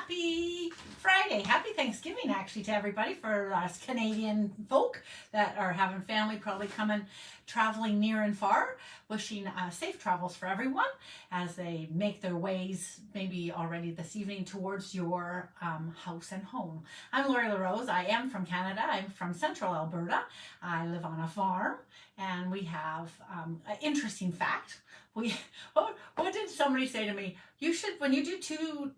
Happy Friday. Happy Thanksgiving, actually, to everybody, for us Canadian folk that are having family probably coming, traveling near and far. Wishing safe travels for everyone as they make their ways, maybe already this evening, towards your house and home. I'm Lori LaRose. I am from Canada. I'm from central Alberta. I live on a farm, and we have an interesting fact. What did somebody say to me? You should, when you do two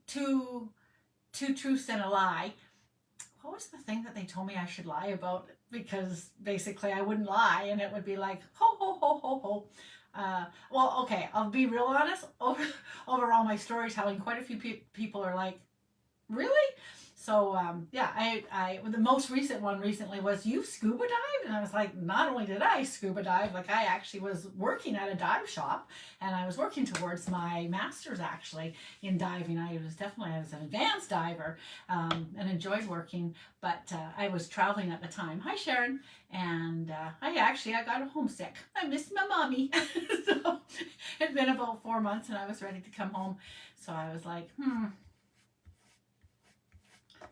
truths and a lie, what was the thing that they told me I should lie about? Because basically I wouldn't lie, and it would be like, ho, ho, ho, ho, ho. Well, okay, I'll be real honest. Over all my storytelling, quite a few people are like, really? So yeah, I the most recent one recently was, you scuba dived? And I was like, not only did I scuba dive, like I actually was working at a dive shop, and I was working towards my master's actually in diving. I was an advanced diver, and enjoyed working, but I was traveling at the time. Hi Sharon. And I got homesick. I missed my mommy. So it had been about 4 months, and I was ready to come home. So I was like,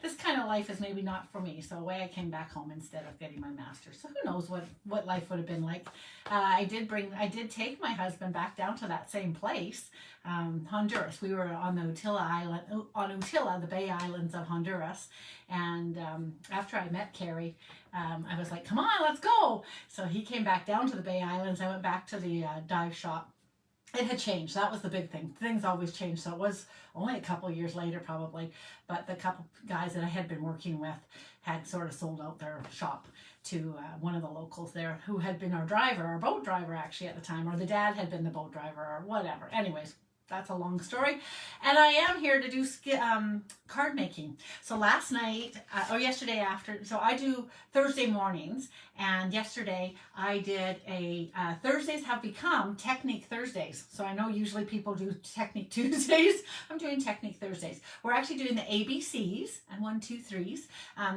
this kind of life is maybe not for me. So away I came back home instead of getting my master's. So who knows what life would have been like. I did take my husband back down to that same place, Honduras. We were on the Utila, the Bay Islands of Honduras. And after I met Carrie, I was like, come on, let's go. So he came back down to the Bay Islands. I went back to the dive shop. It had changed. That was the big thing. Things always change. So it was only a couple of years later probably, but the couple guys that I had been working with had sort of sold out their shop to one of the locals there, who had been our boat driver actually at the time, or the dad had been the boat driver or whatever. Anyways, that's a long story. And I am here to do card making. So last night, or yesterday after, so I do Thursday mornings, and yesterday I did Thursdays have become Technique Thursdays. So I know usually people do Technique Tuesdays. I'm doing Technique Thursdays. We're actually doing the ABCs and 1, 2, 3s.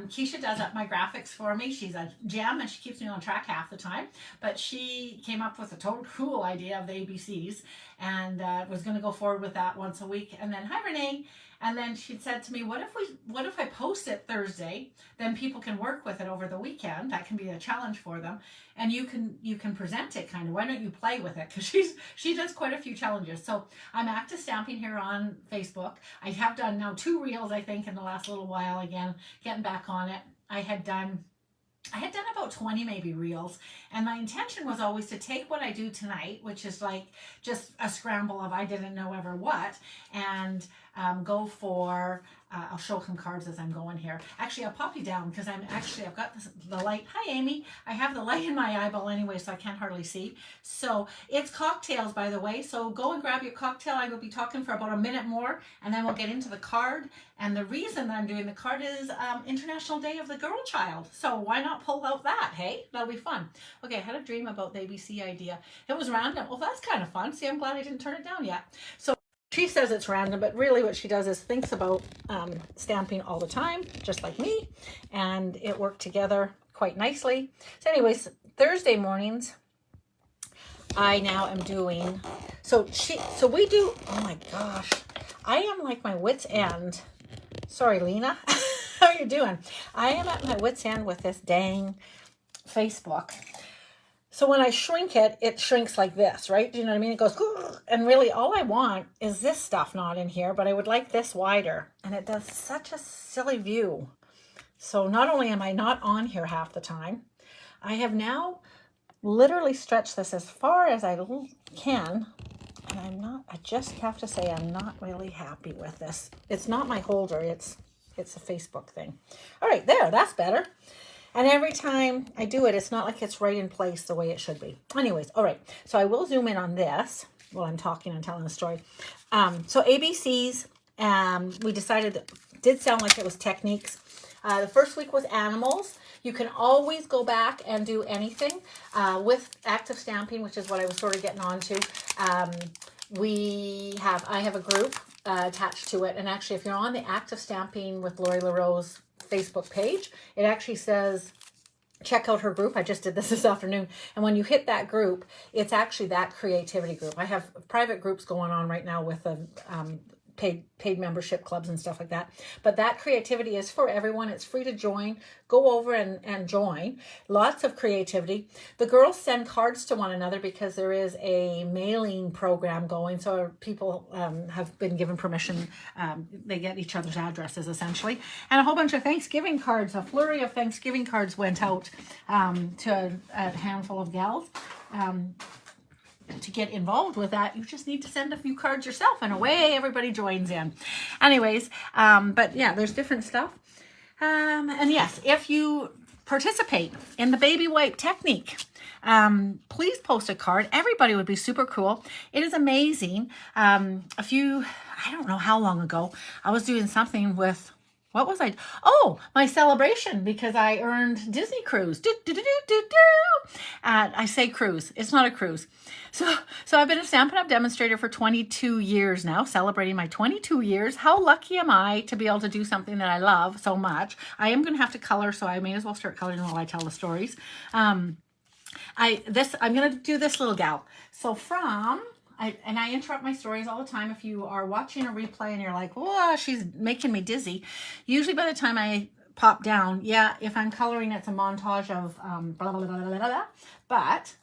Keisha does up my graphics for me. She's a gem, and she keeps me on track half the time. But she came up with a total cool idea of the ABCs, and was going to go forward with that once a week. And then, hi Renee. And then she said to me, what if I post it Thursday, then people can work with it over the weekend. That can be a challenge for them, and you can present it kind of. Why don't you play with it? Because she does quite a few challenges. So I'm active stamping here on Facebook. I have done now 2 reels, I think, in the last little while. Again, getting back on it. I had done about 20 maybe reels, and my intention was always to take what I do tonight, which is like just a scramble of I didn't know ever what, and go for, I'll show some cards as I'm going here. Actually, I'll pop you down because I've got the light. Hi, Amy. I have the light in my eyeball anyway, so I can't hardly see. So it's cocktails, by the way. So go and grab your cocktail. I will be talking for about a minute more, and then we'll get into the card. And the reason that I'm doing the card is International Day of the Girl Child. So why not pull out that, hey? That'll be fun. Okay, I had a dream about the ABC idea. It was random. Well, that's kind of fun. See, I'm glad I didn't turn it down yet. So she says it's random, but really what she does is thinks about stamping all the time, just like me, and it worked together quite nicely. So anyways, Thursday mornings, I now am doing, so we do, oh my gosh, I am like my wit's end. Sorry, Lena, how are you doing? I am at my wit's end with this dang Facebook. So when I shrink it, it shrinks like this, right? Do you know what I mean? It goes, and really all I want is this stuff not in here, but I would like this wider. And it does such a silly view. So not only am I not on here half the time, I have now literally stretched this as far as I can. And I just have to say, I'm not really happy with this. It's not my holder, it's a Facebook thing. All right, there, that's better. And every time I do it, it's not like it's right in place the way it should be. Anyways, all right. So I will zoom in on this while I'm talking and telling the story. So ABCs, we decided did sound like it was techniques. The first week was animals. You can always go back and do anything with active stamping, which is what I was sort of getting on to. I have a group attached to it. And actually, if you're on the active stamping with Lori LaRose Facebook page, it actually says check out her group. I just did this afternoon, and when you hit that group, it's actually that creativity group. I have private groups going on right now with paid membership clubs and stuff like that. But that creativity is for everyone. It's free to join. Go over and join. Lots of creativity. The girls send cards to one another because there is a mailing program going. So people have been given permission. They get each other's addresses essentially. And a whole bunch of Thanksgiving cards, a flurry of Thanksgiving cards went out to a handful of gals. To get involved with that, you just need to send a few cards yourself and away everybody joins in. Anyways, but yeah, there's different stuff. And yes, if you participate in the baby wipe technique, please post a card. Everybody would be super cool. It is amazing. I don't know how long ago, I was doing something with, what was I? Oh, my celebration, because I earned Disney cruise. I say cruise. It's not a cruise. So I've been a Stampin' Up! Demonstrator for 22 years now, celebrating my 22 years. How lucky am I to be able to do something that I love so much? I am going to have to color, so I may as well start coloring while I tell the stories. I'm going to do this little gal. So I interrupt my stories all the time. If you are watching a replay and you're like, whoa, she's making me dizzy. Usually by the time I pop down, yeah, if I'm coloring, it's a montage of blah, blah, blah, blah, blah, blah. But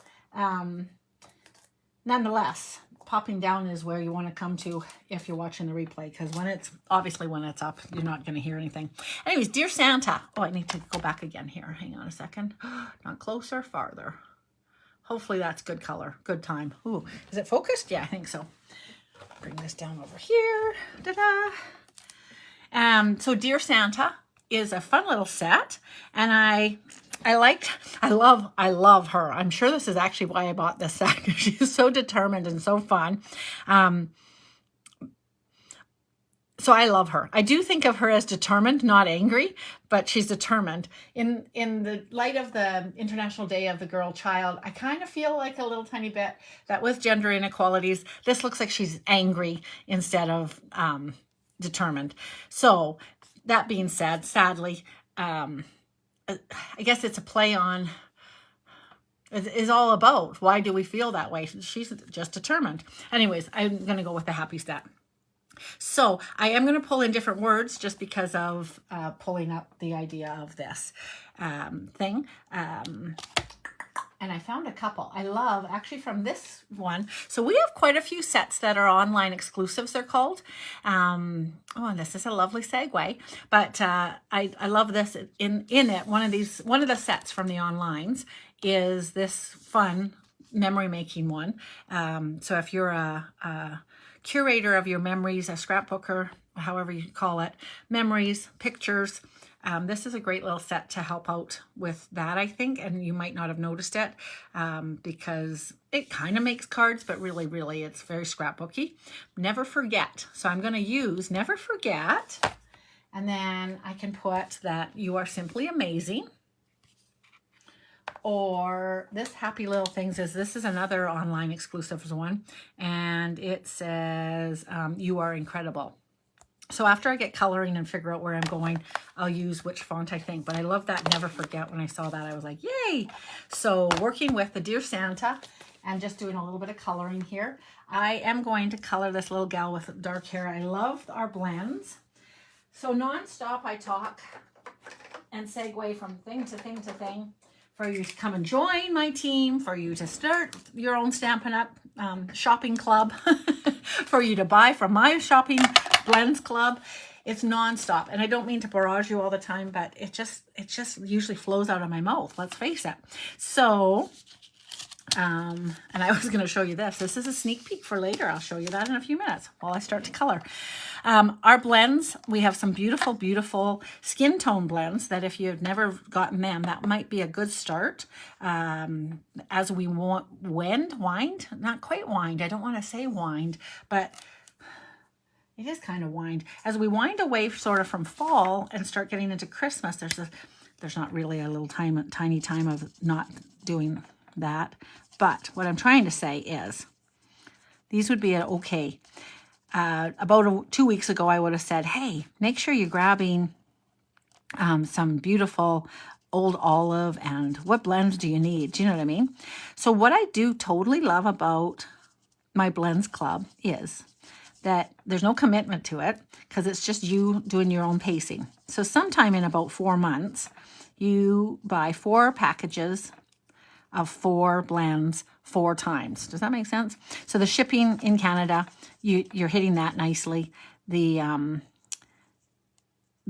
nonetheless, popping down is where you want to come to if you're watching the replay, because when it's up, you're not going to hear anything. Anyways, Dear Santa. Oh, I need to go back again here. Hang on a second. Not closer, farther. Hopefully that's good color, good time. Ooh, is it focused? Yeah, I think so. Bring this down over here. Ta-da! So Dear Santa is a fun little set, and I love her. I'm sure this is actually why I bought this set. She's so determined and so fun. So I love her. I do think of her as determined, not angry, but she's determined. In the light of the International Day of the Girl Child, I kind of feel like a little tiny bit that with gender inequalities, this looks like she's angry instead of determined. So that being said, sadly, I guess it's a play on, is all about why do we feel that way? She's just determined. Anyways, I'm going to go with the happy set. So I am going to pull in different words just because of pulling up the idea of this thing. And I found a couple I love actually from this one. So we have quite a few sets that are online exclusives, they're called. Oh, and this is a lovely segue. But I love this in it. One of the sets from the onlines is this fun memory making one. So if you're a curator of your memories, a scrapbooker, however you call it, memories, pictures, this is a great little set to help out with that, I think, and you might not have noticed it because it kind of makes cards, but really it's very scrapbooky. Never forget. So I'm going to use never forget, and then I can put that you are simply amazing. Or this happy little things this is another online exclusive one, and it says you are incredible. So after I get coloring and figure out where I'm going, I'll use which font I think. But I love that never forget. When I saw that, I was like, yay! So working with the Dear Santa and just doing a little bit of coloring here. I am going to color this little gal with dark hair. I love our blends. So nonstop I talk and segue from thing to thing to thing. For you to come and join my team, for you to start your own Stampin' Up! Shopping club, for you to buy from my shopping blends club. It's nonstop. And I don't mean to barrage you all the time, but it just usually flows out of my mouth, let's face it. So, and I was going to show you this. This is a sneak peek for later. I'll show you that in a few minutes while I start to color. Our blends, we have some beautiful skin tone blends that if you've never gotten them, that might be a good start. As we wind, not quite wind. I don't want to say wind, but it is kind of wind. As we wind away sort of from fall and start getting into Christmas, there's not really a little tiny time of not doing that. But what I'm trying to say is these would be okay. About 2 weeks ago, I would have said, hey, make sure you're grabbing some beautiful old olive, and what blends do you need? Do you know what I mean? So what I do totally love about my blends club is that there's no commitment to it because it's just you doing your own pacing. So sometime in about 4 months, you buy 4 packages of 4 blends 4 times. Does that make sense? So the shipping in Canada, you're hitting that nicely. The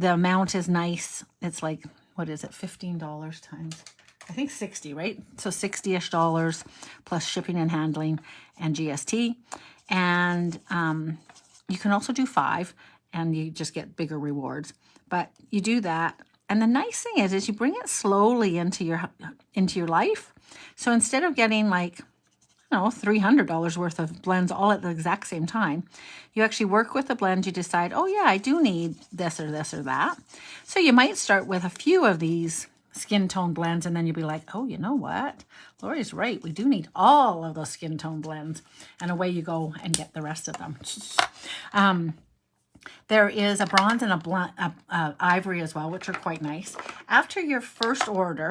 amount is nice. It's like, what is it, $15 times, I think 60, right? So $60-ish plus shipping and handling and GST. And you can also do 5 and you just get bigger rewards. But you do that. And the nice thing is you bring it slowly into your life. So instead of getting like, $300 worth of blends all at the exact same time, you actually work with the blend. You decide, oh yeah, I do need this or this or that. So you might start with a few of these skin tone blends, and then you'll be like, oh, you know what? Lori's right. We do need all of those skin tone blends. And away you go and get the rest of them. There is a bronze and a ivory as well, which are quite nice. After your first order,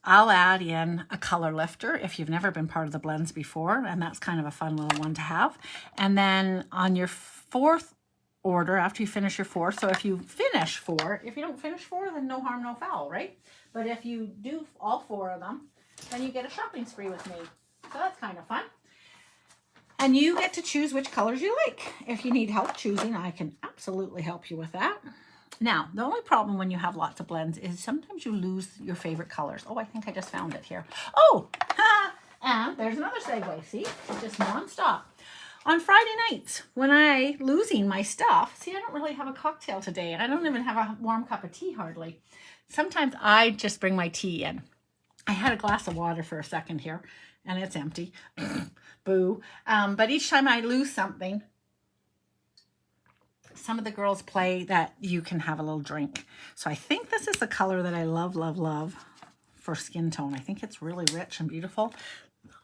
I'll add in a color lifter if you've never been part of the blends before, and that's kind of a fun little one to have. And then on your 4th order, after you finish your 4th, so if you finish 4, if you don't finish 4, then no harm, no foul, right? But if you do all 4 of them, then you get a shopping spree with me. So that's kind of fun. And you get to choose which colors you like. If you need help choosing, I can absolutely help you with that. Now, the only problem when you have lots of blends is sometimes you lose your favorite colors. Oh, I think I just found it here. Oh, and there's another segue. See, it's just nonstop. On Friday nights, when I losing my stuff, see, I don't really have a cocktail today. I don't even have a warm cup of tea hardly. Sometimes I just bring my tea in. I had a glass of water for a second here, and it's empty. Boo. But each time I lose something, some of the girls play that you can have a little drink. So I think this is the color that I love, love, love for skin tone. I think it's really rich and beautiful.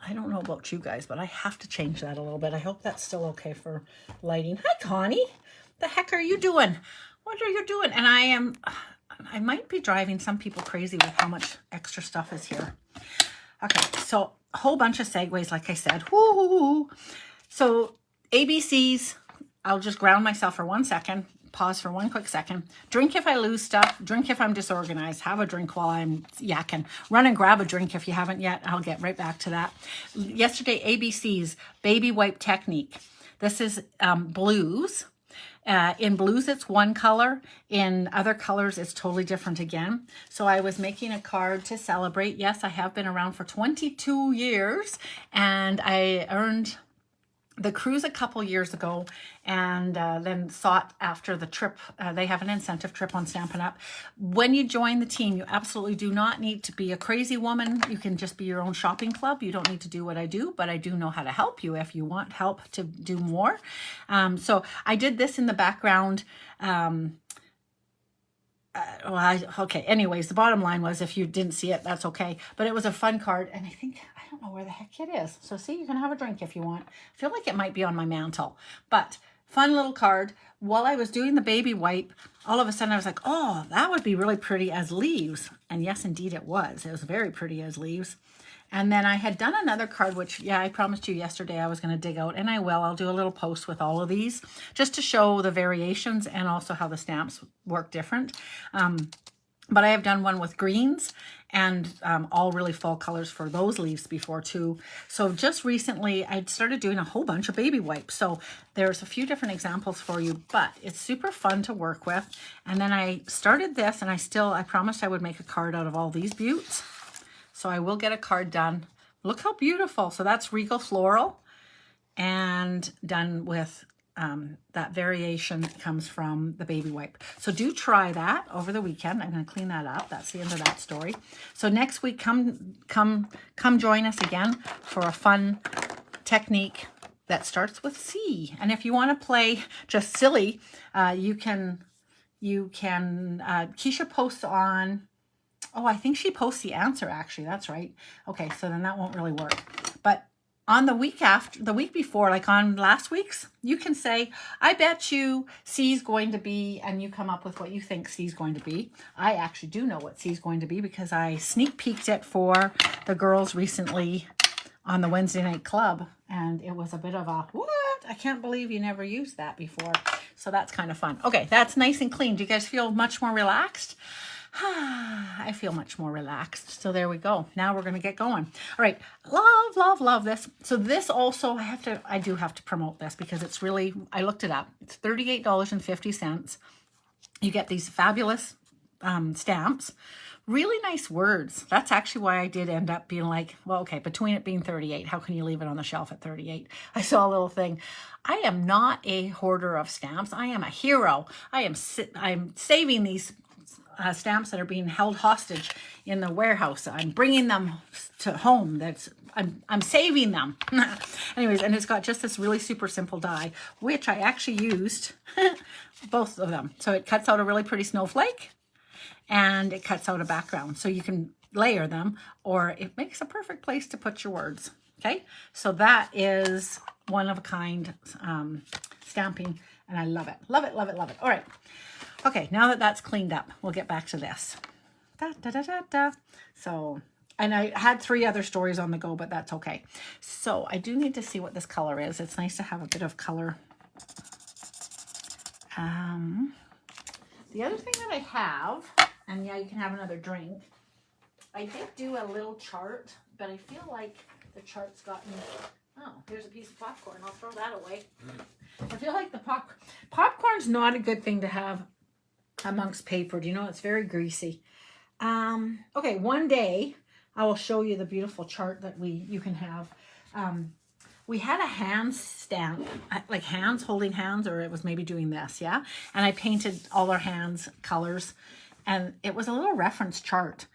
I don't know about you guys, but I have to change that a little bit. I hope that's still okay for lighting. Hi, Connie. The heck are you doing? What are you doing? And I might be driving some people crazy with how much extra stuff is here. Okay, so a whole bunch of segues, like I said. Woo! So ABCs, I'll just ground myself for 1 second, pause for 1 quick second. Drink if I lose stuff, drink if I'm disorganized, have a drink while I'm yakking. Run and grab a drink if you haven't yet. I'll get right back to that. Yesterday, ABCs, baby wipe technique. This is blues. In blues, it's one color. In other colors, it's totally different again. So I was making a card to celebrate. Yes, I have been around for 22 years, and I earned the cruise a couple years ago, and then sought after the trip. They have an incentive trip on Stampin' Up. When you join the team, you absolutely do not need to be a crazy woman. You can just be your own shopping club. You don't need to do what I do, but I do know how to help you if you want help to do more. So I did this in the background. Okay, anyways, the bottom line was, if you didn't see it, that's okay. But it was a fun card, and I don't know where the heck it is. So see, you can have a drink if you want. I feel like it might be on my mantle. But fun little card. While I was doing the baby wipe, all of a sudden I was like, oh, that would be really pretty as leaves. And yes, indeed it was. It was very pretty as leaves. And then I had done another card, which, yeah, I promised you yesterday I was going to dig out, and I will. I'll do a little post with all of these just to show the variations and also how the stamps work different. But I have done one with greens and all really fall colors for those leaves before too. So just recently I started doing a whole bunch of baby wipes. So there's a few different examples for you, but it's super fun to work with. And then I started this, and I promised I would make a card out of all these buttes. So I will get a card done. Look how beautiful. So that's Regal Floral, and done with that variation that comes from the baby wipe. So do try that over the weekend. I'm going to clean that up. That's the end of that story. So next week, come join us again for a fun technique that starts with C. And if you want to play just silly, you can Keisha posts on, oh, I think she posts the answer actually. That's right. Okay, so then that won't really work. But on the week before, like on last week's, you can say, I bet you C's going to be, and you come up with what you think C's going to be. I actually do know what C's going to be because I sneak peeked it for the girls recently on the Wednesday night club, and it was a bit of a, what? I can't believe you never used that before. So that's kind of fun. Okay, that's nice and clean. Do you guys feel much more relaxed? I feel much more relaxed. So there we go. Now we're going to get going. All right. Love, love, love this. So this also, I do have to promote this because it's really, I looked it up. It's $38.50. You get these fabulous stamps. Really nice words. That's actually why I did end up being like, well, okay, between it being 38, how can you leave it on the shelf at 38? I saw a little thing. I am not a hoarder of stamps. I am a hero. I'm saving these stamps that are being held hostage in the warehouse. I'm bringing them to home. I'm saving them. Anyways, and it's got just this really super simple die, which I actually used both of them. So it cuts out a really pretty snowflake, and it cuts out a background. So you can layer them, or it makes a perfect place to put your words. Okay, so that is one of a kind stamping, and I love it. Love it, love it, love it. All right. Okay, now that that's cleaned up, we'll get back to this. Da, da, da, da, da. So, and I had 3 other stories on the go, but that's okay. So I do need to see what this color is. It's nice to have a bit of color. The other thing that I have, and yeah, you can have another drink. I did do a little chart, but I feel like the chart's gotten, oh, here's a piece of popcorn. I'll throw that away. I feel like the popcorn's not a good thing to have amongst paper. Do you know, it's very greasy. Okay, one day I will show you the beautiful chart that you can have. We had a hand stamp, like hands holding hands, or it was maybe doing this, yeah? And I painted all our hands colors, and it was a little reference chart.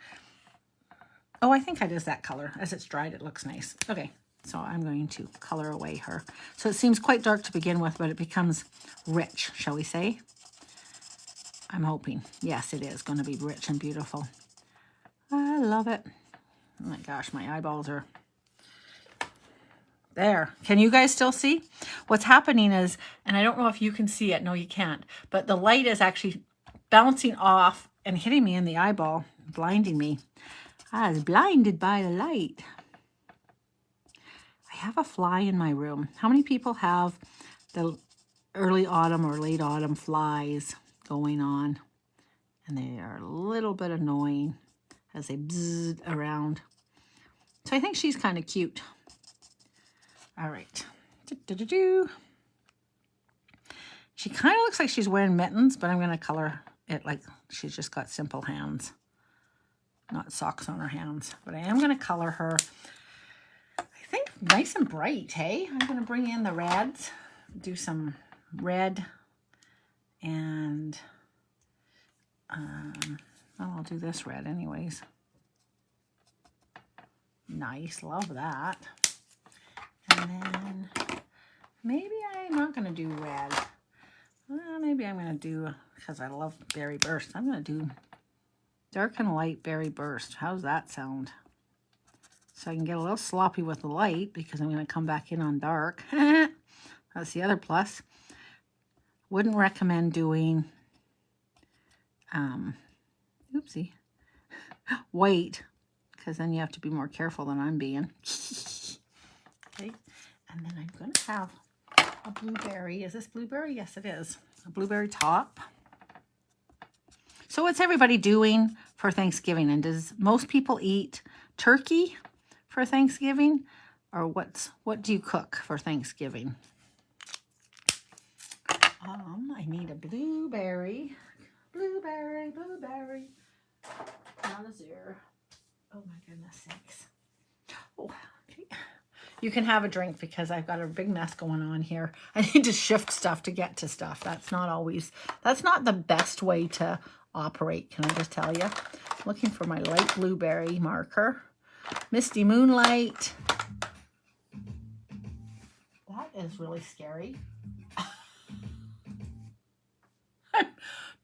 Oh, I think it is that color. As it's dried, it looks nice. Okay, so I'm going to color away her. So it seems quite dark to begin with, but it becomes rich, shall we say? I'm hoping. Yes, it is going to be rich and beautiful. I love it. Oh my gosh, my eyeballs are there. Can you guys still see? What's happening is, and I don't know if you can see it. No, you can't. But the light is actually bouncing off and hitting me in the eyeball, blinding me. I was blinded by the light. I have a fly in my room. How many people have the early autumn or late autumn flies going on? And they are a little bit annoying as they bzzz around. So I think she's kind of cute. All right. She kind of looks like she's wearing mittens, but I'm going to color it like she's just got simple hands. Not socks on her hands. But I am going to color her, I think, nice and bright, hey? I'm going to bring in the reds, do some red, and well, I'll do this red anyways. Nice, love that. And then maybe I'm not going to do red. Well, maybe I'm going to do, because I love Berry Burst, I'm going to do dark and light Berry Burst. How's that sound? So I can get a little sloppy with the light because I'm going to come back in on dark. That's the other plus. Wouldn't recommend doing, oopsie, white, because then you have to be more careful than I'm being. Okay, and then I'm going to have a blueberry. Is this blueberry? Yes, it is. A blueberry top. So what's everybody doing for Thanksgiving? And does most people eat turkey for Thanksgiving? Or what do you cook for Thanksgiving? I need a blueberry. Blueberry, blueberry. Not a zero. Oh my goodness sakes. Oh, okay. You can have a drink because I've got a big mess going on here. I need to shift stuff to get to stuff. That's not the best way to operate, can I just tell you? Looking for my light blueberry marker. Misty Moonlight. That is really scary.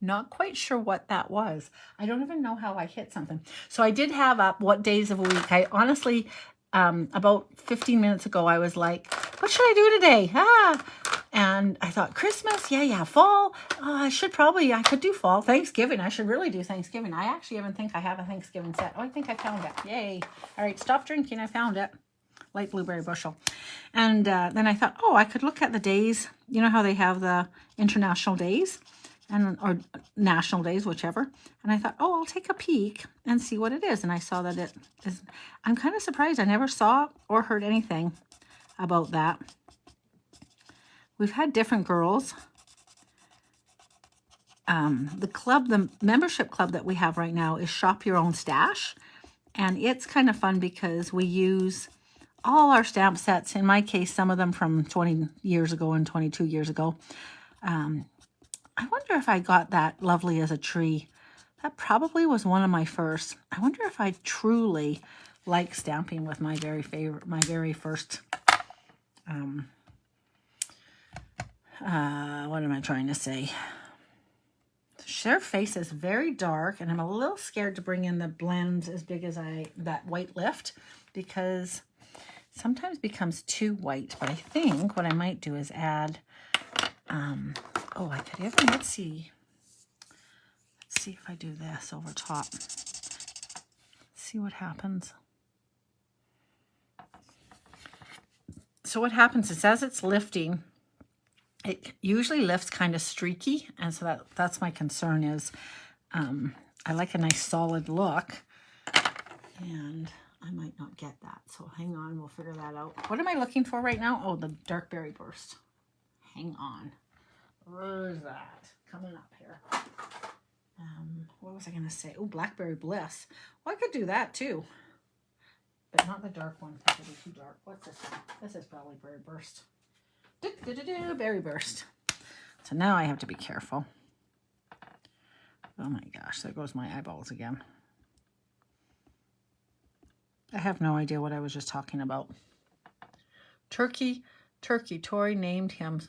I'm not quite sure what that was. I don't even know how I hit something. So I did have up what days of the week. I honestly, about 15 minutes ago, I was like, what should I do today? And I thought, Christmas, yeah, fall. I could do fall. Thanksgiving, I should really do Thanksgiving. I actually even think I have a Thanksgiving set. Oh, I think I found it. Yay. All right, stop drinking. I found it. light blueberry bushel. And then I thought, oh, I could look at the days. You know how they have the international days or national days, whichever. And I thought, oh, I'll take a peek and see what it is. And I saw that it is, I'm kind of surprised. I never saw or heard anything about that. We've had different girls. The membership club that we have right now is Shop Your Own Stash. And it's kind of fun because we use all our stamp sets. In my case, some of them from 20 years ago and 22 years ago. I wonder if I got that Lovely as a Tree. That probably was one of my first. I wonder if I truly like stamping with my very first, what am I trying to say? Their face is very dark, and I'm a little scared to bring in the blends as big as that white lift, because sometimes becomes too white. But I think what I might do is add, oh, I could even, let's see if I do this over top. See what happens. So what happens is as it's lifting, it usually lifts kind of streaky, and so that's my concern is I like a nice solid look, and I might not get that. So hang on, we'll figure that out. What am I looking for right now? Oh, the Dark Berry Burst. Hang on. Where is that? Coming up here. What was I going to say? Oh, Blackberry Bliss. Well, I could do that too, but not the dark one. It'll be too dark. What's this one? This is probably Berry Burst. Berry Burst. So now I have to be careful. Oh my gosh, there goes my eyeballs again. I have no idea what I was just talking about. Turkey. Tori named him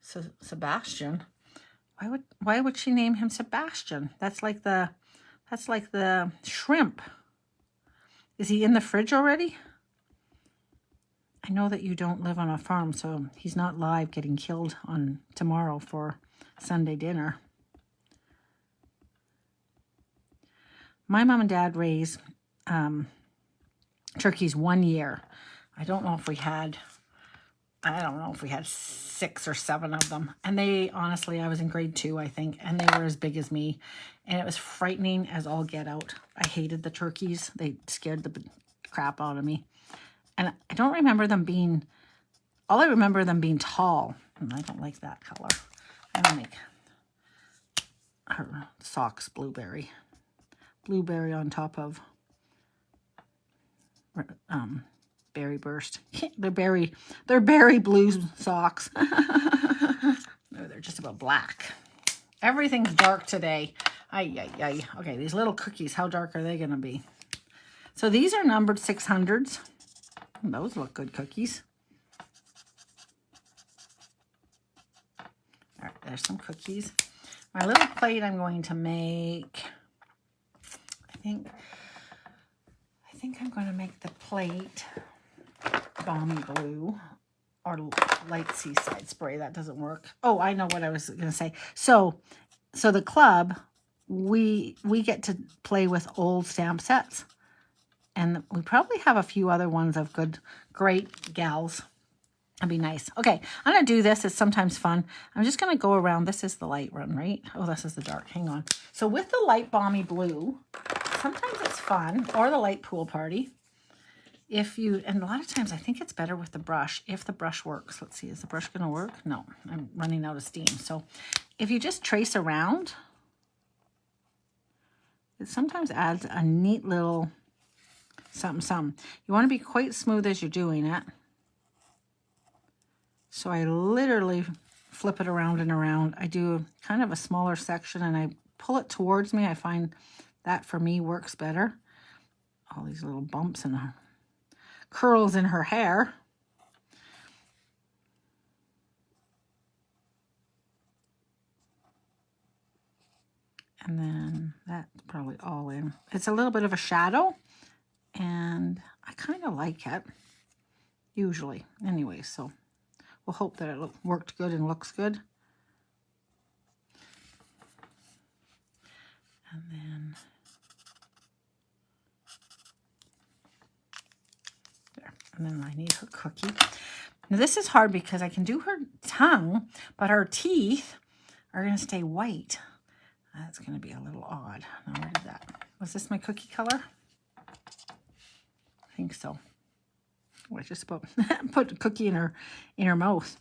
Sebastian. Why would she name him Sebastian? That's like the shrimp. Is he in the fridge already? I know that you don't live on a farm, so he's not live getting killed on tomorrow for Sunday dinner. My mom and dad raised turkeys 1 year. I don't know if we had 6 or 7 of them. And they, honestly, I was in grade 2, I think, and they were as big as me. And it was frightening as all get out. I hated the turkeys. They scared the crap out of me. And I don't remember them being, all I remember them being tall. And I don't like that color. I'm going to make her socks blueberry. Blueberry on top of Berry Burst. They're berry blue socks. No, they're just about black. Everything's dark today. Ay. Okay, these little cookies, how dark are they going to be? So these are numbered 600s. Those look good cookies. All right, there's some cookies. My little plate I'm going to make, I think I'm going to make the plate balmy blue or light seaside spray. That doesn't work. Oh, I know what I was going to say. So the club, we get to play with old stamp sets. And we probably have a few other ones of great gals. That'd be nice. Okay, I'm going to do this. It's sometimes fun. I'm just going to go around. This is the light one, right? Oh, this is the dark. Hang on. So with the light balmy blue, sometimes it's fun, or the light pool party. And a lot of times I think it's better with the brush, if the brush works. Let's see, is the brush going to work? No, I'm running out of steam. So if you just trace around, it sometimes adds a neat little something. You want to be quite smooth as you're doing it. So I literally flip it around and around. I do kind of a smaller section and I pull it towards me. I find that for me works better. All these little bumps and curls in her hair. And then that's probably all in. It's a little bit of a shadow. And I kind of like it, usually. Anyway, so we'll hope that it worked good and looks good. And then there. And then I need her cookie. Now this is hard because I can do her tongue, but her teeth are going to stay white. That's going to be a little odd. Now, where did that? Was this my cookie color? I think so. Oh, I just put a cookie in her mouth.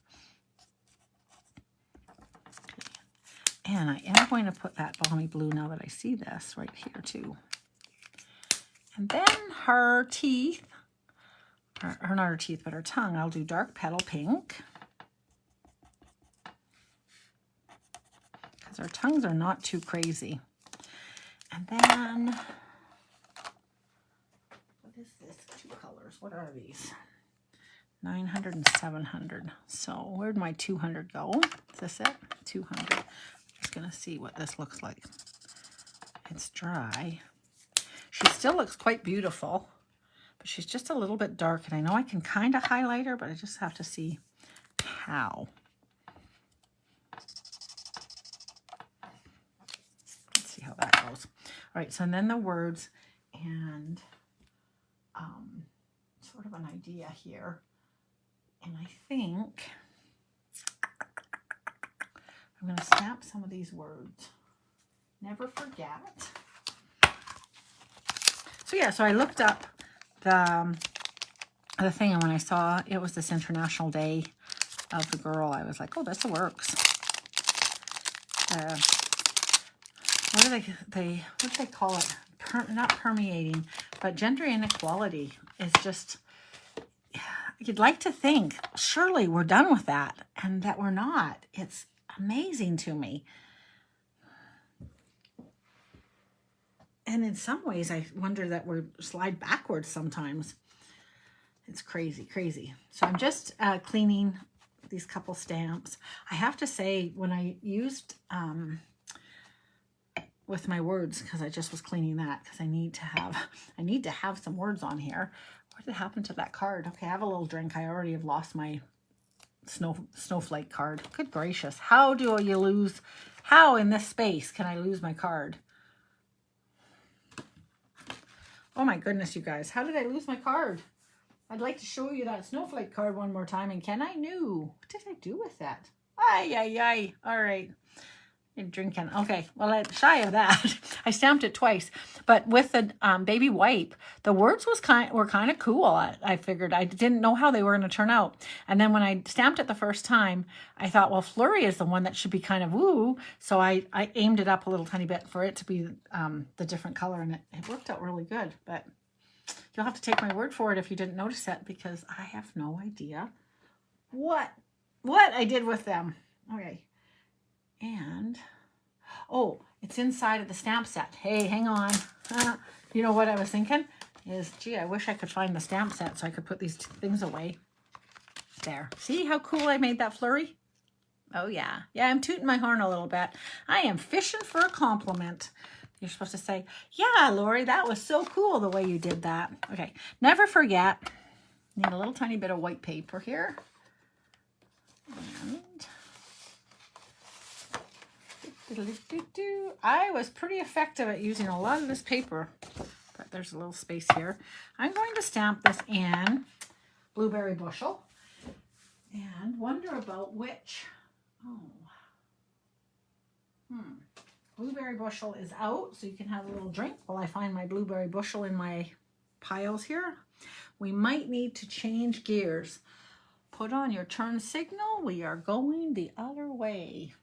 And I am going to put that balmy blue now that I see this right here too. And then her teeth, or not her teeth, but her tongue, I'll do dark petal pink. Because our tongues are not too crazy. And then, what is this? 2 colors. What are these? 900 and 700. So where'd my 200 go? Is this it? 200. I'm just going to see what this looks like. It's dry. She still looks quite beautiful, but she's just a little bit dark. And I know I can kind of highlight her, but I just have to see how. Let's see how that goes. All right, so and then the words and sort of an idea here. And I think I'm going to stamp some of these words. Never forget. So yeah, so I looked up the thing, and when I saw it was this International Day of the Girl, I was like, oh, this works. What do they call it? Not permeating, but gender inequality is just, you'd like to think, surely we're done with that, and that we're not. It's amazing to me. And in some ways, I wonder that we're slide backwards sometimes. It's crazy, crazy. So I'm just cleaning these couple stamps. I have to say, when I used with my words, because I just was cleaning that, because I need to have some words on here. What did happen to that card? Okay, I have a little drink. I already have lost my snowflake card. Good gracious. How do you lose? How in this space can I lose my card? Oh my goodness, you guys. How did I lose my card? I'd like to show you that snowflake card one more time. And can I knew? What did I do with that? Ay, ay, ay. All right. You're drinking. Okay. Well, I'm shy of that. I stamped it twice. But with the baby wipe, the words were kind of cool. I figured. I didn't know how they were going to turn out. And then when I stamped it the first time, I thought, well, Flurry is the one that should be kind of woo. So I aimed it up a little tiny bit for it to be the different color. And it worked out really good. But you'll have to take my word for it if you didn't notice it, because I have no idea what I did with them. Okay. And, oh, it's inside of the stamp set. Hey, hang on. You know what I was thinking is, gee, I wish I could find the stamp set so I could put these things away. There. See how cool I made that flurry? Oh, yeah. Yeah, I'm tooting my horn a little bit. I am fishing for a compliment. You're supposed to say, yeah, Lori, that was so cool the way you did that. Okay, never forget. Need a little tiny bit of white paper here. And I was pretty effective at using a lot of this paper, but there's a little space here. I'm going to stamp this in Blueberry Bushel and wonder about which. Blueberry Bushel is out, so you can have a little drink while I find my Blueberry Bushel in my piles here. We might need to change gears. Put on your turn signal. We are going the other way.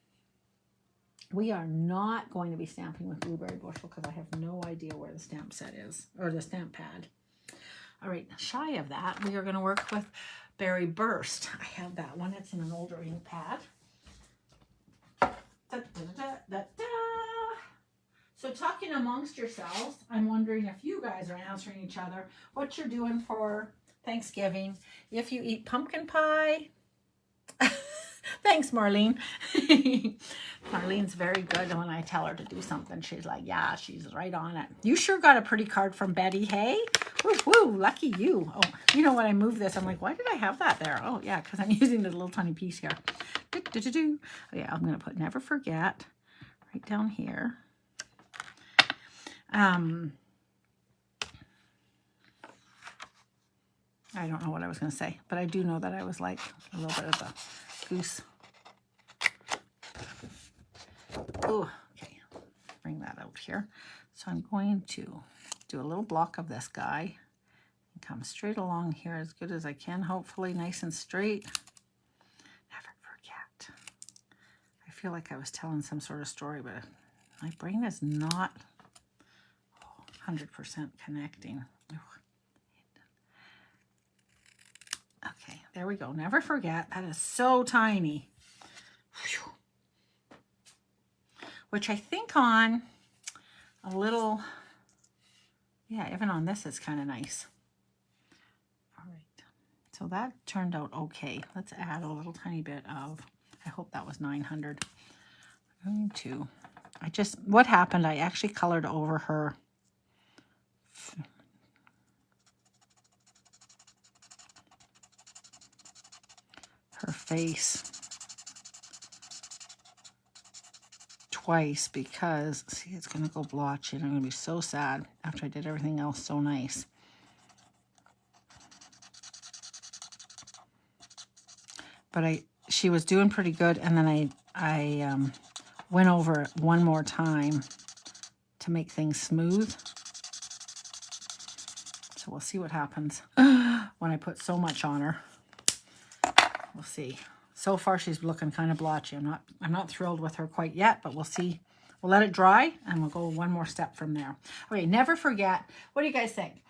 We are not going to be stamping with Blueberry Bushel because I have no idea where the stamp set is, or the stamp pad. All right, shy of that, we are going to work with Berry Burst. I have that one. It's in an older ink pad. So talking amongst yourselves, I'm wondering if you guys are answering each other what you're doing for Thanksgiving. If you eat pumpkin pie. Thanks, Marlene. Marlene's very good when I tell her to do something. She's like, yeah, she's right on it. You sure got a pretty card from Betty, hey? Woo, woo, lucky you. Oh, you know, when I move this, I'm like, why did I have that there? Oh, yeah, because I'm using this little tiny piece here. Oh, yeah, I'm going to put never forget right down here. I don't know what I was going to say, but I do know that I was like a little bit of a goose. Oh, okay. Bring that out here. So I'm going to do a little block of this guy and come straight along here as good as I can, hopefully nice and straight. Never forget. I feel like I was telling some sort of story, but my brain is not 100% connecting. Okay, there we go. Never forget. That is so tiny. Whew. Which I think on a little, yeah, even on this is kind of nice. All right, so that turned out okay. Let's add a little tiny bit of, I hope that was 900. I'm going to, what happened, I actually colored over her face twice because, see, it's going to go blotchy and I'm going to be so sad after I did everything else so nice. But she was doing pretty good, and then I went over it one more time to make things smooth. So we'll see what happens when I put so much on her. We'll see. So far she's looking kind of blotchy. I'm not thrilled with her quite yet, but we'll see. We'll let it dry and we'll go one more step from there. Okay, never forget. What do you guys think?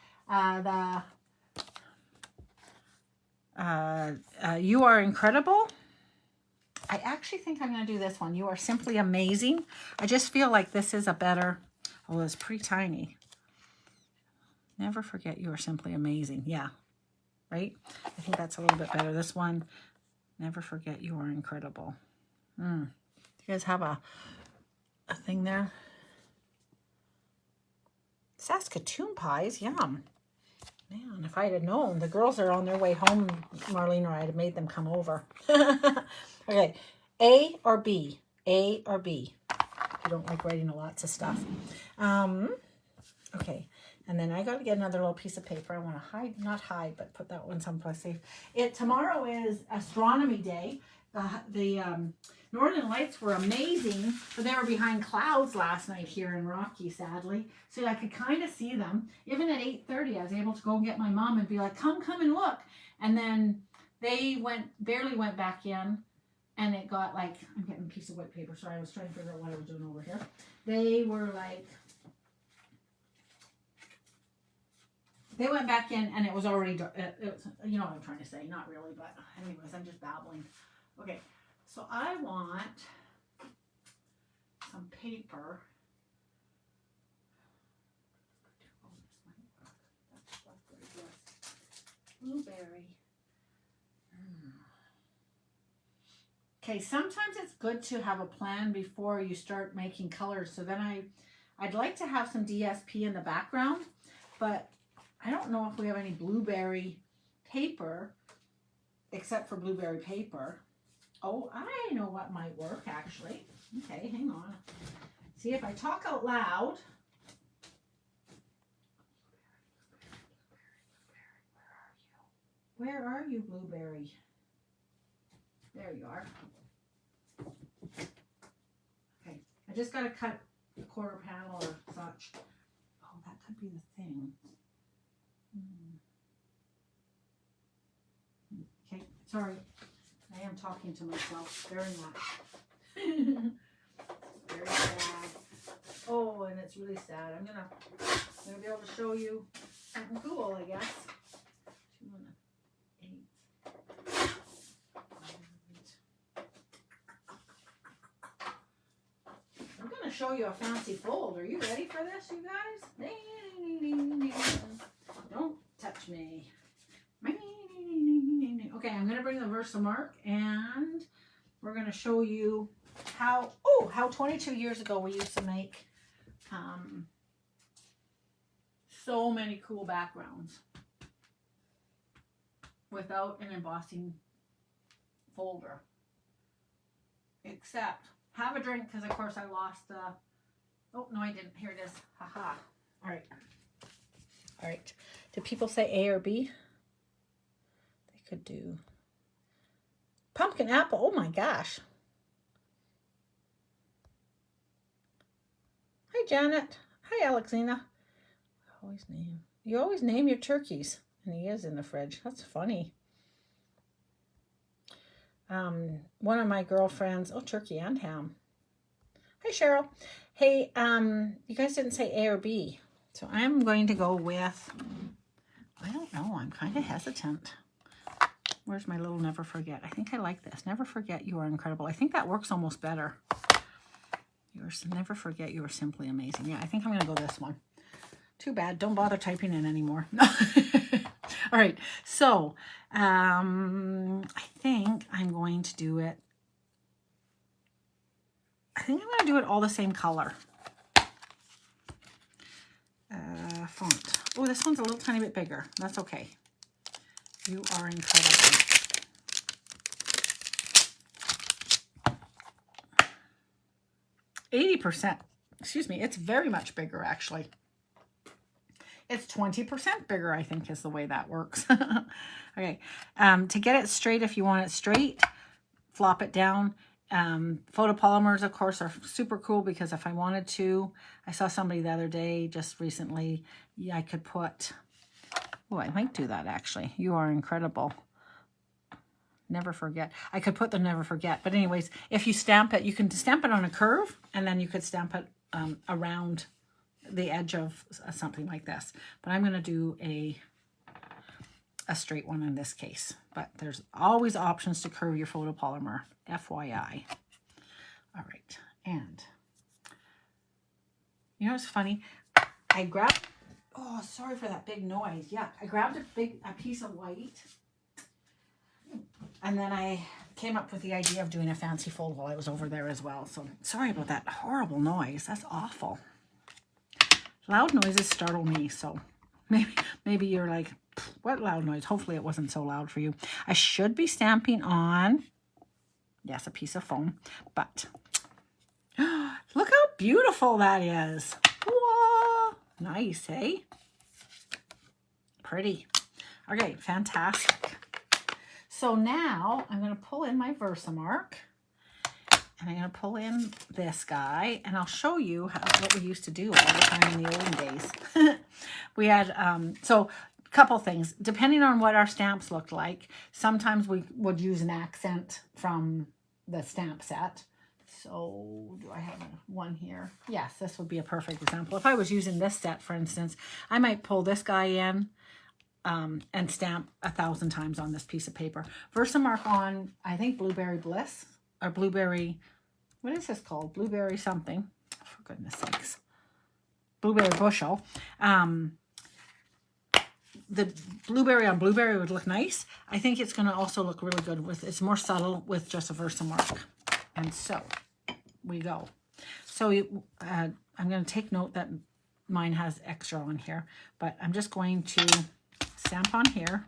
You are incredible. I actually think I'm going to do this one. You are simply amazing. I just feel like this is a better, oh, it's pretty tiny. Never forget you are simply amazing. Yeah, right? I think that's a little bit better. This one, never forget you are incredible. Do you guys have a thing there? Saskatoon pies, yum. Man, if I'd have known. The girls are on their way home, Marlene, or I'd have made them come over. Okay, A or B? A or B? I don't like writing lots of stuff. Okay, and then I got to get another little piece of paper. I want to hide, not hide, but put that one someplace safe. Tomorrow is Astronomy Day. The Northern Lights were amazing, but they were behind clouds last night here in Rocky, sadly. So I could kind of see them. Even at 8:30, I was able to go and get my mom and be like, come and look. And then they barely went back in, and it got like, I'm getting a piece of white paper. Sorry, I was trying to figure out what I was doing over here. They were like, they went back in, and it was already, you know what I'm trying to say. Not really, but anyways, I'm just babbling. Okay, so I want some paper. Blueberry. Okay, sometimes it's good to have a plan before you start making colors. So then I'd like to have some DSP in the background, but I don't know if we have any blueberry paper, except for blueberry paper. Oh, I know what might work, actually. Okay, hang on. See, if I talk out loud. Where are you, blueberry? There you are. Okay, I just got to cut a quarter panel or such. Oh, that could be the thing. Okay, sorry. I am talking to myself very much. Very sad. Oh, and it's really sad. I'm gonna be able to show you something cool, I guess. 2 and 8. I'm gonna show you a fancy fold. Are you ready for this, you guys? Don't touch me. Okay, I'm going to bring the Versamark, and we're going to show you how 22 years ago we used to make so many cool backgrounds without an embossing folder. Except, have a drink, because of course I lost oh, no I didn't. Here it is. Haha. All right. Do people say A or B? could do pumpkin apple. Oh my gosh. Hi, Janet. Hi, Alexina. You always name your turkeys. And he is in the fridge. That's funny. One of my girlfriends, oh, turkey and ham. Hi, Cheryl. Hey, you guys didn't say A or B. So I'm going to go with, I don't know, I'm kind of hesitant. Where's my little never forget? I think I like this. Never forget you are incredible. I think that works almost better. Never forget you are simply amazing. Yeah, I think I'm going to go this one. Too bad. Don't bother typing in anymore. All right. So, I think I'm going to do it. I think I'm going to do it all the same color. Font. Oh, this one's a little tiny bit bigger. That's okay. You are incredible. %. Excuse me. It's very much bigger, actually. It's 20% bigger, I think, is the way that works. Okay. To get it straight, if you want it straight, flop it down. Photopolymers, of course, are super cool because if I wanted to, I saw somebody the other day, just recently, yeah, I could put, oh, I might do that actually. You are incredible. Never forget. I could put the never forget. But anyways, if you stamp it, you can stamp it on a curve and then you could stamp it around the edge of something like this. But I'm going to do a straight one in this case. But there's always options to curve your photopolymer. FYI. All right. And you know what's funny? I grabbed, oh, sorry for that big noise. Yeah, I grabbed a piece of white. And then I came up with the idea of doing a fancy fold while I was over there as well. So sorry about that horrible noise. That's awful. Loud noises startle me. So maybe you're like, what loud noise? Hopefully it wasn't so loud for you. I should be stamping on, yes, a piece of foam. But look how beautiful that is. Whoa. Nice, eh? Pretty. Okay, fantastic. So now I'm going to pull in my Versamark and I'm going to pull in this guy and I'll show you what we used to do all the time in the olden days. We had, so a couple things, depending on what our stamps looked like, sometimes we would use an accent from the stamp set. So do I have one here? Yes, this would be a perfect example. If I was using this set, for instance, I might pull this guy in and stamp 1,000 times on this piece of paper. Versamark on, I think, Blueberry Bliss, or Blueberry, what is this called? Blueberry something, for goodness sakes. Blueberry Bushel. The blueberry on blueberry would look nice. I think it's going to also look really good with, it's more subtle with just a Versamark. And so we go. So I'm going to take note that mine has extra on here, but I'm just going to stamp on here.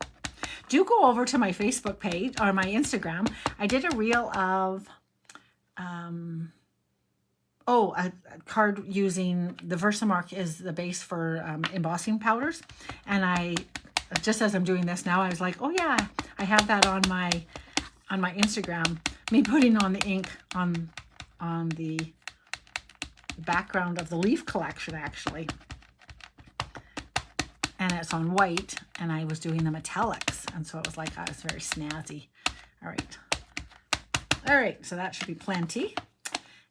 Do go over to my Facebook page or my Instagram. I did a reel of a card using the Versamark is the base for embossing powders, and I just as I'm doing this now, I was like, oh yeah, I have that on my Instagram. Me putting on the ink on the background of the leaf collection actually. And it's on white, and I was doing the metallics. And so it was like, oh, it's very snazzy. All right. All right, so that should be plenty.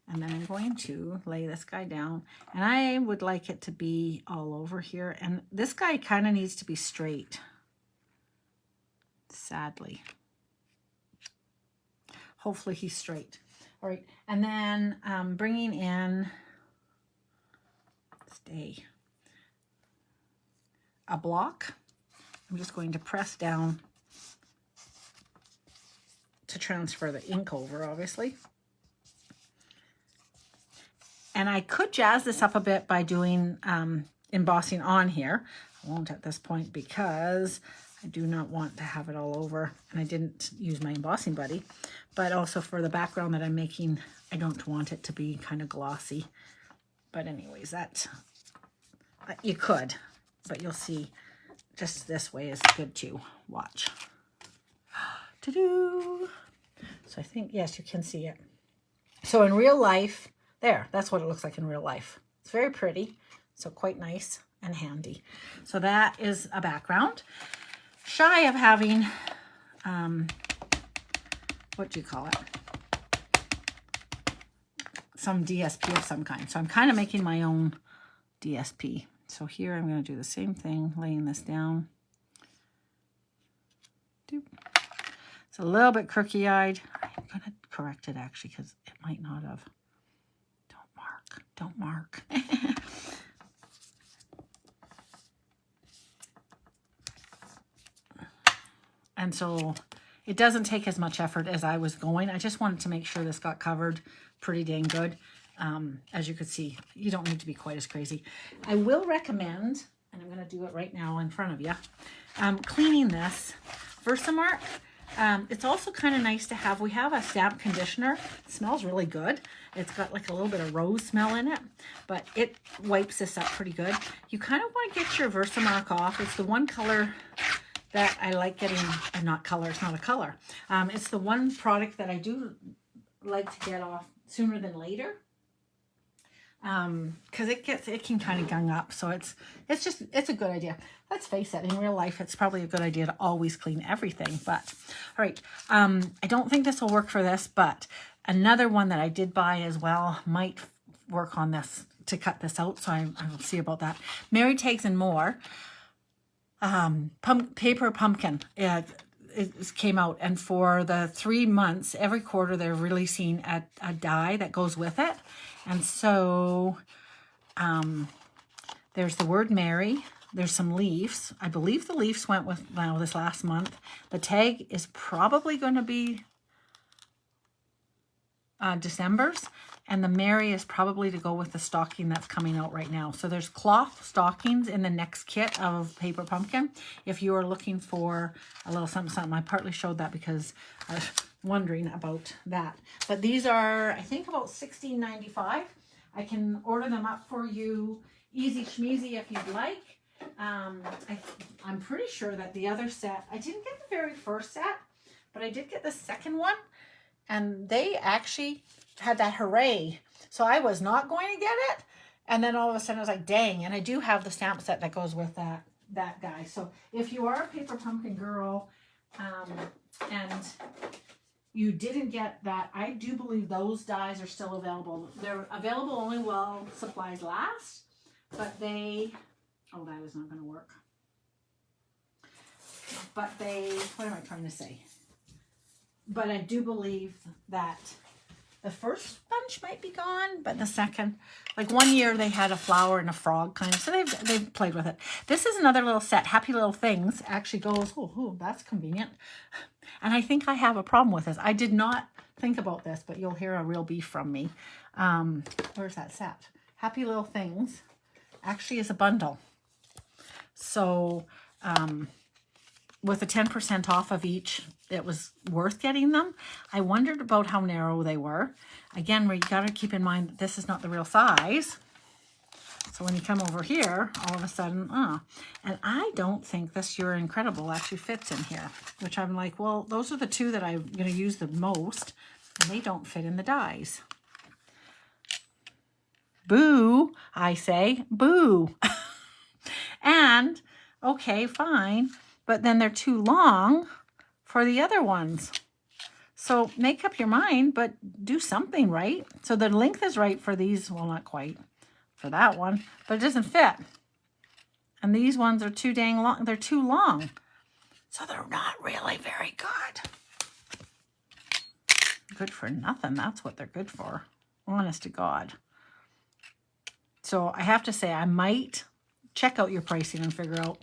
And then I'm going to lay this guy down. And I would like it to be all over here. And this guy kind of needs to be straight. Sadly. Hopefully he's straight. All right, and then bringing in, a block. I'm just going to press down to transfer the ink over, obviously. And I could jazz this up a bit by doing embossing on here. I won't at this point because I do not want to have it all over, and I didn't use my embossing buddy. But also for the background that I'm making, I don't want it to be kind of glossy. But anyways, that you could, but you'll see just this way is good too. Watch. So I think, yes, you can see it. So in real life, there, that's what it looks like in real life. It's very pretty, so quite nice and handy. So that is a background. Shy of having, what do you call it? Some DSP of some kind. So I'm kind of making my own DSP. So here I'm going to do the same thing, laying this down. It's a little bit crooky-eyed. I'm going to correct it actually because it might not have. Don't mark. And so it doesn't take as much effort as I was going. I just wanted to make sure this got covered pretty dang good. As you could see, you don't need to be quite as crazy. I will recommend, and I'm going to do it right now in front of you, cleaning this Versamark. It's also kind of nice to have. We have a stamp conditioner. It smells really good. It's got like a little bit of rose smell in it, but it wipes this up pretty good. You kind of want to get your Versamark off. It's the one color that I like getting, not color, it's not a color. It's the one product that I do like to get off sooner than later. Because it can kind of gung up. So it's a good idea. Let's face it, in real life, it's probably a good idea to always clean everything. But, all right, I don't think this will work for this, but another one that I did buy as well might work on this to cut this out. So I will see about that. Mary Tags and More. Paper pumpkin. It came out, and for the 3 months, every quarter they're releasing a die that goes with it. And so there's the word Mary. There's some leaves. I believe the leaves went with now this last month. The tag is probably going to be December's, and the Mary is probably to go with the stocking that's coming out right now. So there's cloth stockings in the next kit of Paper Pumpkin. If you are looking for a little something, something, I partly showed that because I was wondering about that. But these are, I think, about $16.95. I can order them up for you easy schmeezy if you'd like. I'm pretty sure that the other set, I didn't get the very first set, but I did get the second one. And they actually had that hooray. So I was not going to get it. And then all of a sudden I was like, dang. And I do have the stamp set that goes with that guy. So if you are a Paper Pumpkin girl and you didn't get that, I do believe those dies are still available. They're available only while supplies last. But they, oh, that is not going to work. But they, what am I trying to say? But I do believe that the first bunch might be gone, but the second, like 1 year they had a flower and a frog kind of, so they've played with it. This is another little set, Happy Little Things, actually goes, oh, that's convenient. And I think I have a problem with this. I did not think about this, but you'll hear a real beef from me. Where's that set? Happy Little Things actually is a bundle. So, with the 10% off of each, it was worth getting them. I wondered about how narrow they were. Again, you got to keep in mind that this is not the real size. So when you come over here, all of a sudden, and I don't think this You're Incredible actually fits in here, which I'm like, well, those are the two that I'm going to use the most, and they don't fit in the dies. Boo, I say, boo. And, okay, fine. But then they're too long for the other ones. So make up your mind, but do something right. So the length is right for these. Well, not quite for that one, but it doesn't fit. And these ones are too dang long. They're too long. So they're not really very good. Good for nothing. That's what they're good for. Honest to God. So I have to say, I might check out your pricing and figure out,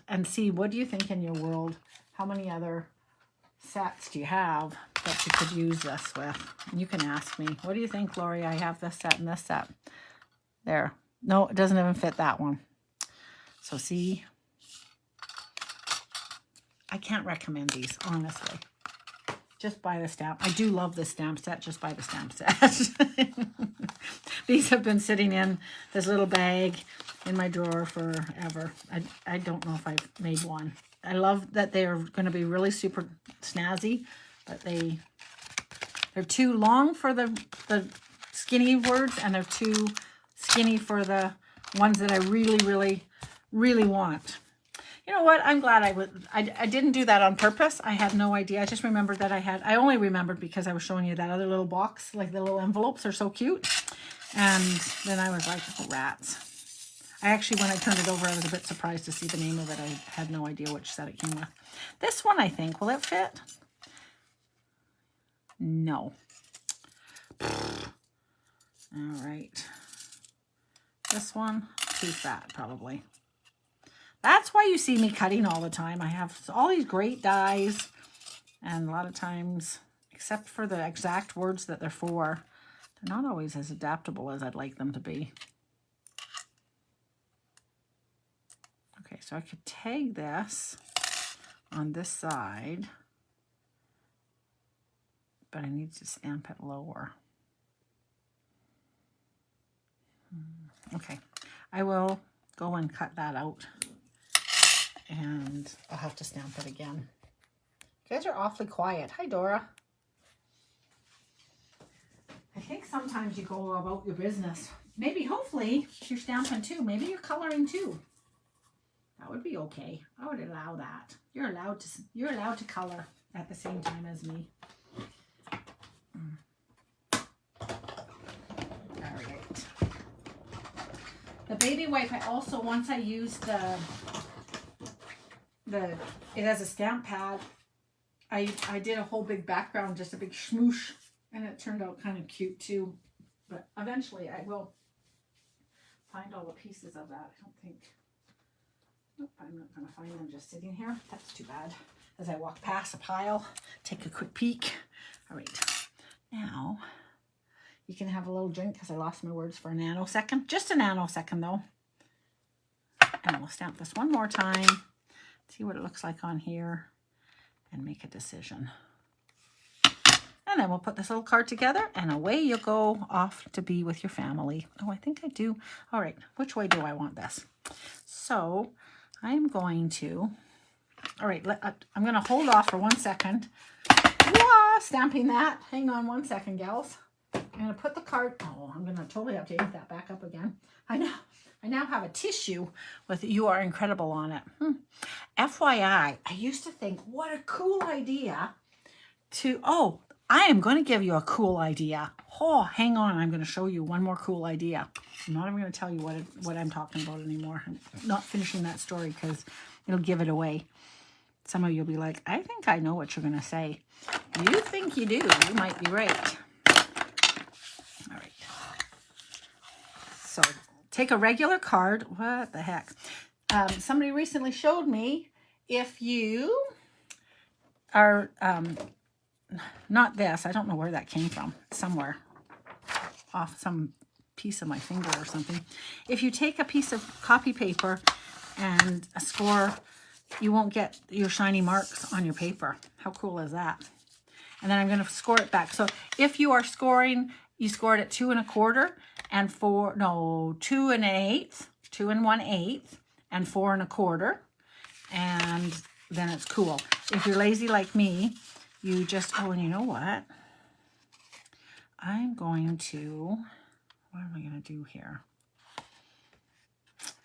and see, what do you think in your world? How many other sets do you have that you could use this with? And you can ask me, what do you think, Lori? I have this set and this set. There. No, it doesn't even fit that one. So see, I can't recommend these, honestly. Just buy the stamp. I do love the stamp set. Just buy the stamp set. These have been sitting in this little bag in my drawer forever. I don't know if I've made one. I love that they're going to be really super snazzy, but they're too long for the skinny words, and they're too skinny for the ones that I really, really, really want. You know what? I'm glad I didn't do that on purpose. I had no idea. I just remembered that I only remembered because I was showing you that other little box, like the little envelopes are so cute. And then I was like, oh, rats. I actually, when I turned it over, I was a bit surprised to see the name of it. I had no idea which set it came with. This one, I think, will it fit? No. All right. This one, too fat, probably. That's why you see me cutting all the time. I have all these great dies, and a lot of times, except for the exact words that they're for, they're not always as adaptable as I'd like them to be. Okay, so I could tag this on this side, but I need to stamp it lower. Okay, I will go and cut that out, and I'll have to stamp it again. You guys are awfully quiet. Hi, Dora. I think sometimes you go about your business. Maybe, hopefully, you're stamping too. Maybe you're coloring too. That would be okay. I would allow that. You're allowed to color at the same time as me. All right. The baby wipe, I also, once I used it as a stamp pad, I did a whole big background, just a big smoosh, and it turned out kind of cute too. But eventually I will find all the pieces of that. I don't think, nope, I'm not going to find them just sitting here. That's too bad. As I walk past a pile, take a quick peek. All right, now you can have a little drink because I lost my words for a nanosecond. Just a nanosecond though. And we'll stamp this one more time, see what it looks like on here, and make a decision. And then we'll put this little card together, and away you go off to be with your family. Oh, I think I do. All right, which way do I want this? So I'm going to, all right, I'm going to hold off for 1 second. Whoa, stamping that. Hang on 1 second, gals. I'm going to put the card, oh, I'm going to totally have to ink that back up again. I now have a tissue with "You Are Incredible" on it. FYI, I used to think, what a cool idea to, oh, I am going to give you a cool idea. Oh, hang on. I'm going to show you one more cool idea. I'm not even going to tell you what I'm talking about anymore. I'm not finishing that story because it'll give it away. Some of you will be like, I think I know what you're going to say. You think you do. You might be right. All right. So take a regular card. What the heck? Somebody recently showed me if you are... not this. I don't know where that came from. Somewhere off some piece of my finger or something. If you take a piece of copy paper and a score, you won't get your shiny marks on your paper. How cool is that? And then I'm going to score it back. So if you are scoring, you scored at 2 1/4 and 2 1/8, 2 1/8, and 4 1/4, and then it's cool. If you're lazy like me, you just, oh, and you know what? I'm going to, what am I going to do here?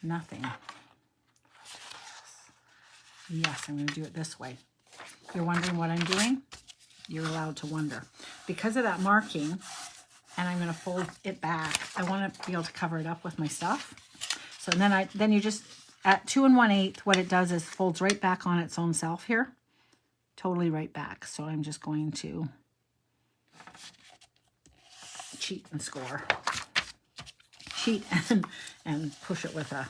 Nothing. Yes, I'm going to do it this way. You're wondering what I'm doing? You're allowed to wonder. Because of that marking, and I'm going to fold it back, I want to be able to cover it up with my stuff. So then you just, at 2 1/8, what it does is folds right back on its own self here. Totally right back. So I'm just going to cheat and score. Cheat and push it with a...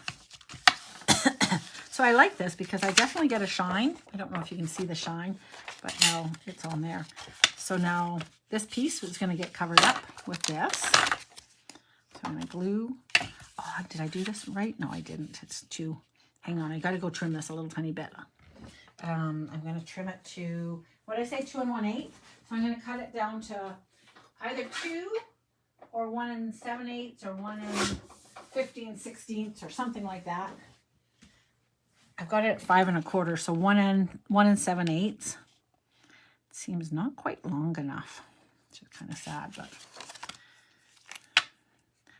So I like this because I definitely get a shine. I don't know if you can see the shine, but now it's on there. So now this piece is going to get covered up with this. So I'm going to glue. Oh, did I do this right? No, I didn't. It's too... Hang on. I got to go trim this a little tiny bit. I'm going to trim it to, what did I say, 2 1/8? So I'm going to cut it down to either 2 or 1 7/8 or 1 15/16 or something like that. I've got it at 5 1/4, so 1 7/8. Seems not quite long enough. It's kind of sad, but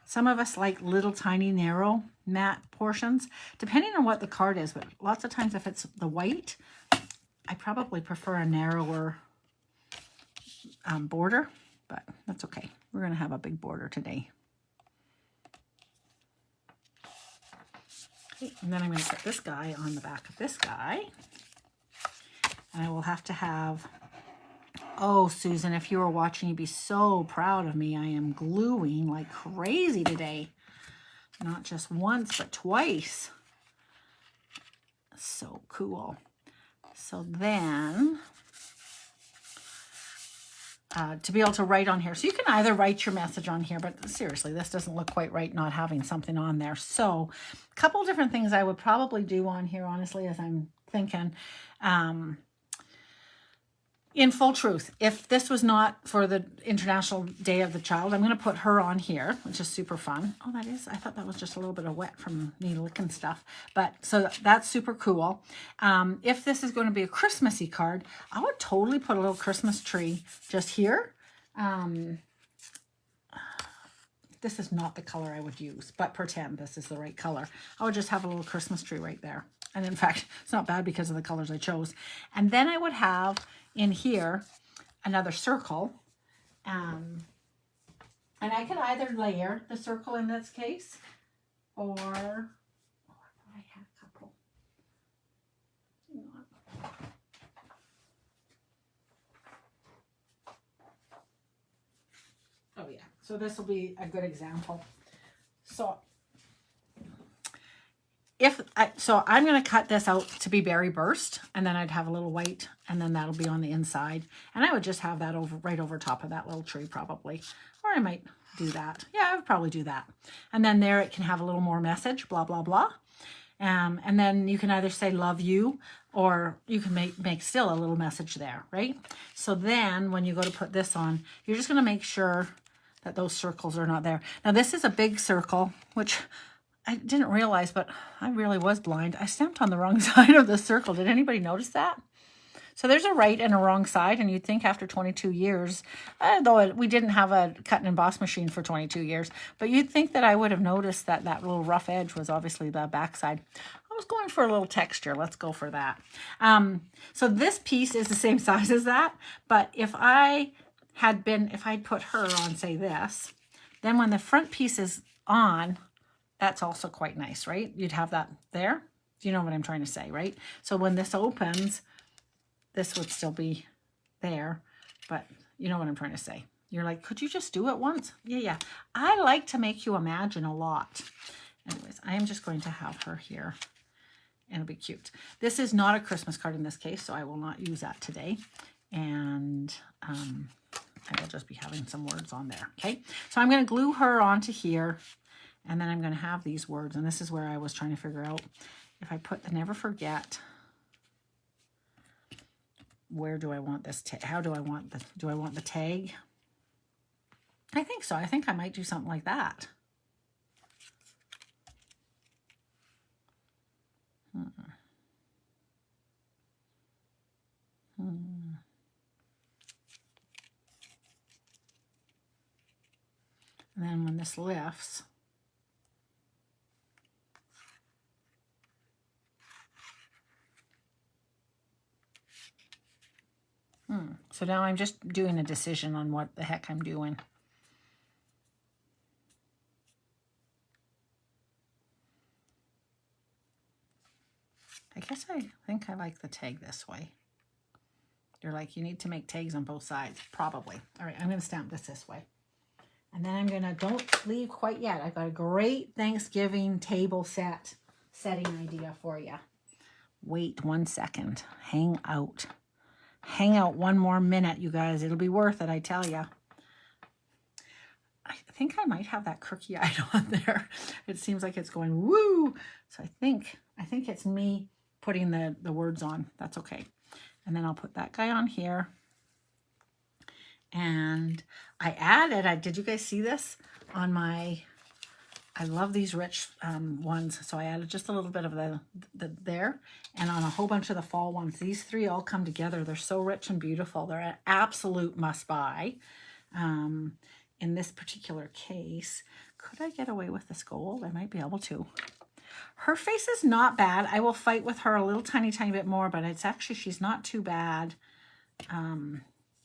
some of us like little tiny narrow matte portions, depending on what the card is. But lots of times if it's the white, I probably prefer a narrower border, but that's okay. We're going to have a big border today. Okay, and then I'm going to put this guy on the back of this guy. And I will have to have, oh, Susan, if you were watching, you'd be so proud of me. I am gluing like crazy today. Not just once, but twice. So cool. So then, to be able to write on here. So you can either write your message on here, but seriously, this doesn't look quite right not having something on there. So a couple of different things I would probably do on here, honestly, as I'm thinking. In full truth, if this was not for the International Day of the Child, I'm going to put her on here, which is super fun. Oh, that is, I thought that was just a little bit of wet from me licking stuff. But so that's super cool. If this is going to be a Christmassy card, I would totally put a little Christmas tree just here. This is not the color I would use, but pretend this is the right color. I would just have a little Christmas tree right there. And in fact, it's not bad because of the colors I chose. And then I would have in here another circle. And I could either layer the circle in this case, or I had a couple. Oh yeah, so this will be a good example. So I'm going to cut this out to be berry burst, and then I'd have a little white, and then that'll be on the inside. And I would just have that right over top of that little tree probably. Or I might do that. Yeah, I would probably do that. And then there it can have a little more message, blah, blah, blah. And then you can either say love you, or you can make still a little message there, right? So then when you go to put this on, you're just going to make sure that those circles are not there. Now this is a big circle, which I didn't realize, but I really was blind. I stamped on the wrong side of the circle. Did anybody notice that? So there's a right and a wrong side, and you'd think after 22 years, though we didn't have a cut and emboss machine for 22 years, but you'd think that I would have noticed that that little rough edge was obviously the back side. I was going for a little texture. Let's go for that. So this piece is the same size as that, but if I'd put her on, say this, then when the front piece is on, that's also quite nice, right? You'd have that there. Do you know what I'm trying to say, right? So when this opens, this would still be there, but you know what I'm trying to say. You're like, could you just do it once? Yeah. I like to make you imagine a lot. Anyways, I am just going to have her here, and it'll be cute. This is not a Christmas card in this case, so I will not use that today. And I will just be having some words on there, okay? So I'm going to glue her onto here, and then I'm going to have these words, and this is where I was trying to figure out if I put the never forget. Where do I want this? How do I want the? Do I want the tag? I think so. I think I might do something like that. And then when this lifts, so now I'm just doing a decision on what the heck I'm doing. I guess I think I like the tag this way. You're like, you need to make tags on both sides. Probably. All right, I'm going to stamp this way. And then I'm going to, don't leave quite yet. I've got a great Thanksgiving table setting idea for you. Wait 1 second. Hang out. Hang out 1 more minute, you guys. It'll be worth it, I tell you. I think I might have that cookie eye on there. It seems like it's going woo. So I think it's me putting the words on. That's okay. And then I'll put that guy on here. And I added, did you guys see this on my I love these rich ones. So I added just a little bit of the there, and on a whole bunch of the fall ones. These three all come together. They're so rich and beautiful. They're an absolute must buy. In this particular case, could I get away with this gold? I might be able to. Her face is not bad. I will fight with her a little tiny bit more, but it's actually, she's not too bad.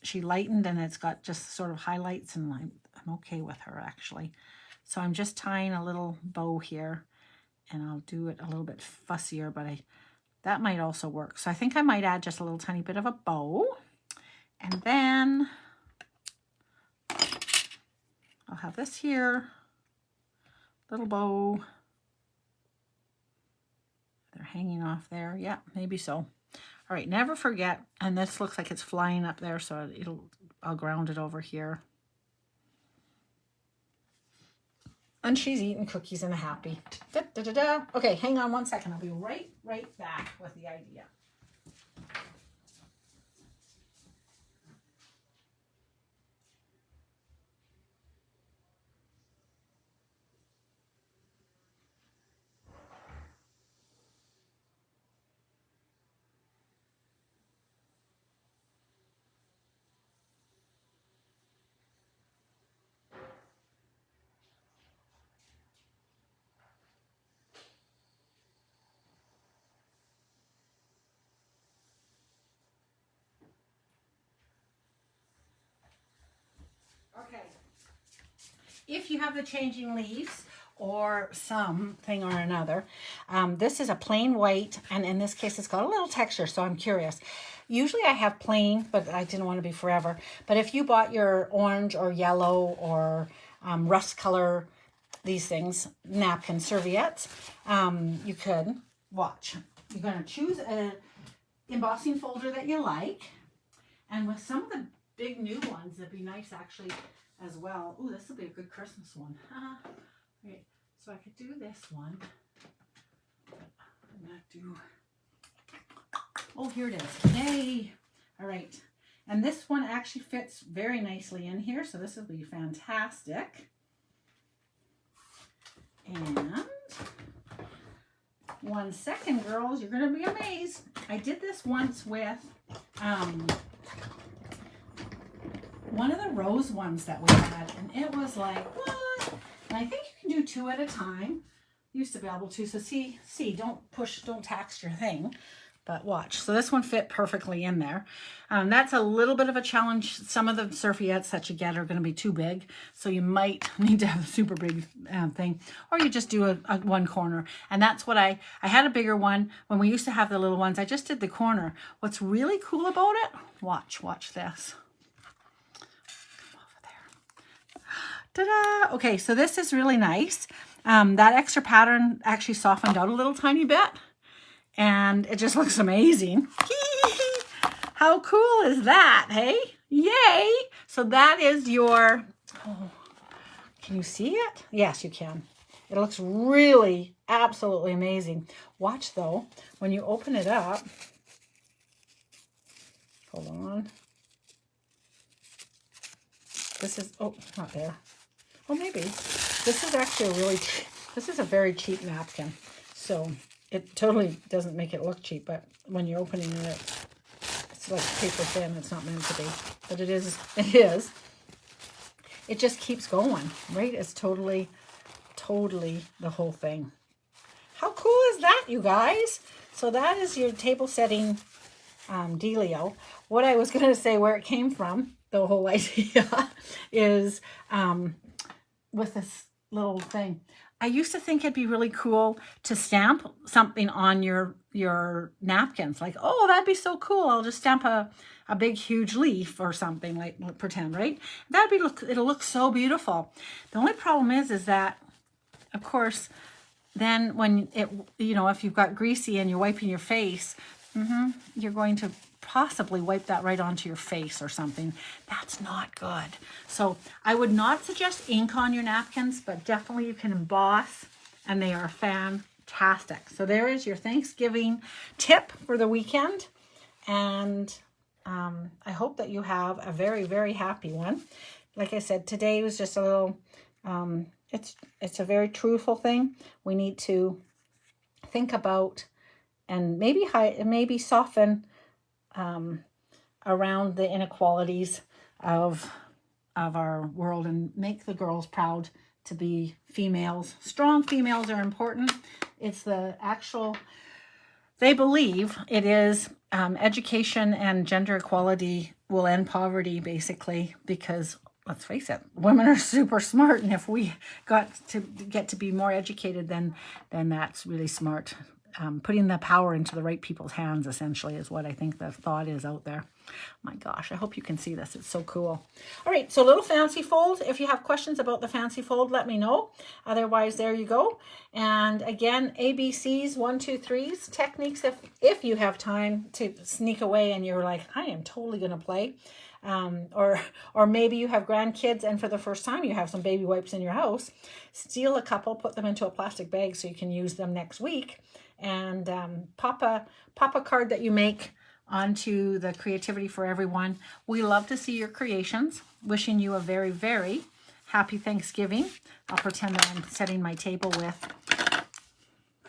She lightened and it's got just sort of highlights, and I'm okay with her actually. So I'm just tying a little bow here, and I'll do it a little bit fussier, but that might also work. So I think I might add just a little tiny bit of a bow, and then I'll have this here, little bow. They're hanging off there. Yeah, maybe so. All right, never forget, and this looks like it's flying up there, so I'll ground it over here. And she's eating cookies and happy. Da, da, da, da. Okay, hang on one second. I'll be right back with the idea. Okay, if you have the changing leaves or something or another, this is a plain white, and in this case it's got a little texture, so I'm curious. Usually I have plain, but I didn't want to be forever. But if you bought your orange or yellow or rust color, these things, napkin serviettes, you could watch. You're going to choose an embossing folder that you like, and with some of the big new ones, it'd be nice actually as well. Ooh, this will be a good Christmas one. Okay, so I could do this one. I'm gonna do. Oh, here it is. Yay! All right, and this one actually fits very nicely in here, so this will be fantastic. And 1 second, girls, you're gonna be amazed. I did this once with one of the rose ones that we had, and it was like, what? And I think you can do 2 at a time. Used to be able to, so see, don't push, don't tax your thing, but watch. So this one fit perfectly in there. That's a little bit of a challenge. Some of the serviettes that you get are going to be too big, so you might need to have a super big thing, or you just do a one corner. And that's what I had a bigger one when we used to have the little ones. I just did the corner. What's really cool about it, watch this. Ta-da! Okay, so this is really nice. That extra pattern actually softened out a little tiny bit, and it just looks amazing. How cool is that, hey? Yay! So that is your, can you see it? Yes, you can. It looks really, absolutely amazing. Watch though, when you open it up, hold on. This is, oh, not there. Oh, maybe. This is actually this is a very cheap napkin. So it totally doesn't make it look cheap, but when you're opening it, it's like paper thin. It's not meant to be, but it is. It just keeps going, right? It's totally the whole thing. How cool is that, you guys? So that is your table setting dealio. What I was going to say, where it came from, the whole idea is with this little thing. I used to think it'd be really cool to stamp something on your napkins. Like, oh, that'd be so cool. I'll just stamp a big, huge leaf or something, like pretend, right? It'll look so beautiful. The only problem is that, of course, then when it, if you've got greasy and you're wiping your face, you're going to possibly wipe that right onto your face or something. That's not good. So I would not suggest ink on your napkins, but definitely you can emboss, and they are fantastic. So there is your Thanksgiving tip for the weekend. And I hope that you have a very, very happy one. Like I said, today was just a little it's a very truthful thing. We need to think about and maybe soften around the inequalities of our world and make the girls proud to be females. Strong females are important. It's the actual, they believe it is education and gender equality will end poverty, basically, because let's face it, women are super smart, and if we get to be more educated, then that's really smart. Putting the power into the right people's hands, essentially, is what I think the thought is out there. My gosh, I hope you can see this. It's so cool. All right, so little fancy fold. If you have questions about the fancy fold, let me know. Otherwise, there you go. And again, ABCs, 1, 2, 3s, techniques if you have time to sneak away and you're like, I am totally going to play. Or maybe you have grandkids and for the first time you have some baby wipes in your house. Steal a couple, put them into a plastic bag so you can use them next week. And pop a card that you make onto the Creativity for Everyone. We love to see your creations. Wishing you a very, very happy Thanksgiving. I'll pretend that I'm setting my table with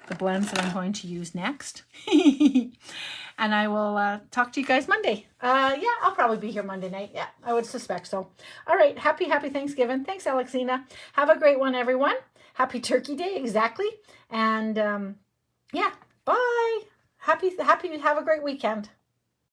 the blends that I'm going to use next. And I will talk to you guys Monday. Yeah, I'll probably be here Monday night. Yeah, I would suspect so. All right, happy Thanksgiving. Thanks, Alexina. Have a great one, everyone. Happy Turkey Day, exactly. And yeah, bye. Have a great weekend.